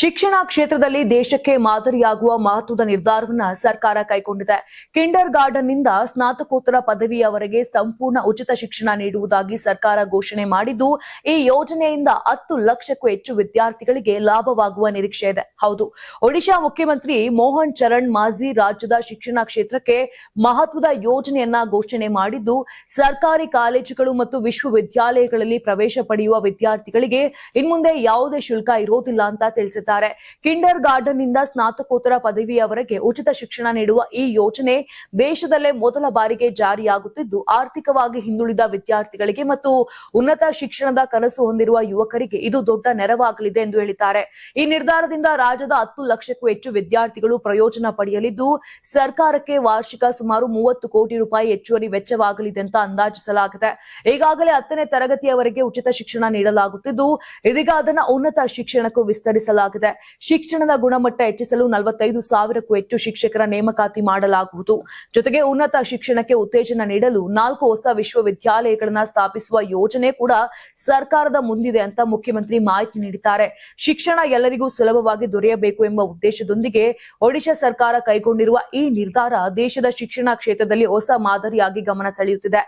ಶಿಕ್ಷಣ ಕ್ಷೇತ್ರದಲ್ಲಿ ದೇಶಕ್ಕೆ ಮಾದರಿಯಾಗುವ ಮಹತ್ವದ ನಿರ್ಧಾರವನ್ನು ಸರ್ಕಾರ ಕೈಗೊಂಡಿದೆ. ಕಿಂಡರ್ ಗಾರ್ಡನ್ನಿಂದ ಸ್ನಾತಕೋತ್ತರ ಪದವಿಯವರೆಗೆ ಸಂಪೂರ್ಣ ಉಚಿತ ಶಿಕ್ಷಣ ನೀಡುವುದಾಗಿ ಸರ್ಕಾರ ಘೋಷಣೆ ಮಾಡಿದ್ದು, ಈ ಯೋಜನೆಯಿಂದ 10 ಲಕ್ಷಕ್ಕೂ ಹೆಚ್ಚು ವಿದ್ಯಾರ್ಥಿಗಳಿಗೆ ಲಾಭವಾಗುವ ನಿರೀಕ್ಷೆ ಇದೆ. ಹೌದು, ಒಡಿಶಾ ಮುಖ್ಯಮಂತ್ರಿ ಮೋಹನ್ ಚರಣ್ ಮಾಝಿ ರಾಜ್ಯದ ಶಿಕ್ಷಣ ಕ್ಷೇತ್ರಕ್ಕೆ ಮಹತ್ವದ ಯೋಜನೆಯನ್ನ ಘೋಷಣೆ ಮಾಡಿದ್ದು, ಸರ್ಕಾರಿ ಕಾಲೇಜುಗಳು ಮತ್ತು ವಿಶ್ವವಿದ್ಯಾಲಯಗಳಲ್ಲಿ ಪ್ರವೇಶ ಪಡೆಯುವ ವಿದ್ಯಾರ್ಥಿಗಳಿಗೆ ಇನ್ಮುಂದೆ ಯಾವುದೇ ಶುಲ್ಕ ಇರೋದಿಲ್ಲ ಅಂತ ತಿಳಿಸಿದ್ದಾರೆ. ಕಿಂಡರ್ ಗಾರ್ಡನ್ ನಿಂದ ಸ್ನಾತಕೋತ್ತರ ಪದವಿಯವರೆಗೆ ಉಚಿತ ಶಿಕ್ಷಣ ನೀಡುವ ಈ ಯೋಜನೆ ದೇಶದಲ್ಲೇ ಮೊದಲ ಬಾರಿಗೆ ಜಾರಿಯಾಗುತ್ತಿದ್ದು, ಆರ್ಥಿಕವಾಗಿ ಹಿಂದುಳಿದ ವಿದ್ಯಾರ್ಥಿಗಳಿಗೆ ಮತ್ತು ಉನ್ನತ ಶಿಕ್ಷಣದ ಕನಸು ಹೊಂದಿರುವ ಯುವಕರಿಗೆ ಇದು ದೊಡ್ಡ ನೆರವಾಗಲಿದೆ ಎಂದು ಹೇಳಿದ್ದಾರೆ. ಈ ನಿರ್ಧಾರದಿಂದ ರಾಜ್ಯದ 10 ಲಕ್ಷಕ್ಕೂ ಹೆಚ್ಚು ವಿದ್ಯಾರ್ಥಿಗಳು ಪ್ರಯೋಜನ ಪಡೆಯಲಿದ್ದು, ಸರ್ಕಾರಕ್ಕೆ ವಾರ್ಷಿಕ ಸುಮಾರು 30 ಕೋಟಿ ರೂಪಾಯಿ ಹೆಚ್ಚುವರಿ ವೆಚ್ಚವಾಗಲಿದೆ ಅಂತ ಅಂದಾಜಿಸಲಾಗಿದೆ. ಈಗಾಗಲೇ 10ನೇ ತರಗತಿಯವರೆಗೆ ಉಚಿತ ಶಿಕ್ಷಣ ನೀಡಲಾಗುತ್ತಿದ್ದು, ಇದೀಗ ಅದನ್ನು ಉನ್ನತ ಶಿಕ್ಷಣಕ್ಕೂ ವಿಸ್ತರಿಸಲಾಗಿದೆ. ಶಿಕ್ಷಣದ ಗುಣಮಟ್ಟ ಹೆಚ್ಚಿಸಲು 45,000ಕ್ಕೂ ಹೆಚ್ಚು ಶಿಕ್ಷಕರ ನೇಮಕಾತಿ ಮಾಡಲಾಗುವುದು. ಜೊತೆಗೆ ಉನ್ನತ ಶಿಕ್ಷಣಕ್ಕೆ ಉತ್ತೇಜನ ನೀಡಲು 4 ಹೊಸ ವಿಶ್ವವಿದ್ಯಾಲಯಗಳನ್ನು ಸ್ಥಾಪಿಸುವ ಯೋಜನೆ ಕೂಡ ಸರ್ಕಾರದ ಮುಂದಿದೆ ಅಂತ ಮುಖ್ಯಮಂತ್ರಿ ಮಾಹಿತಿ ನೀಡಿದ್ದಾರೆ. ಶಿಕ್ಷಣ ಎಲ್ಲರಿಗೂ ಸುಲಭವಾಗಿ ದೊರೆಯಬೇಕು ಎಂಬ ಉದ್ದೇಶದೊಂದಿಗೆ ಒಡಿಶಾ ಸರ್ಕಾರ ಕೈಗೊಂಡಿರುವ ಈ ನಿರ್ಧಾರ ದೇಶದ ಶಿಕ್ಷಣ ಕ್ಷೇತ್ರದಲ್ಲಿ ಹೊಸ ಮಾದರಿಯಾಗಿ ಗಮನ ಸೆಳೆಯುತ್ತಿದೆ.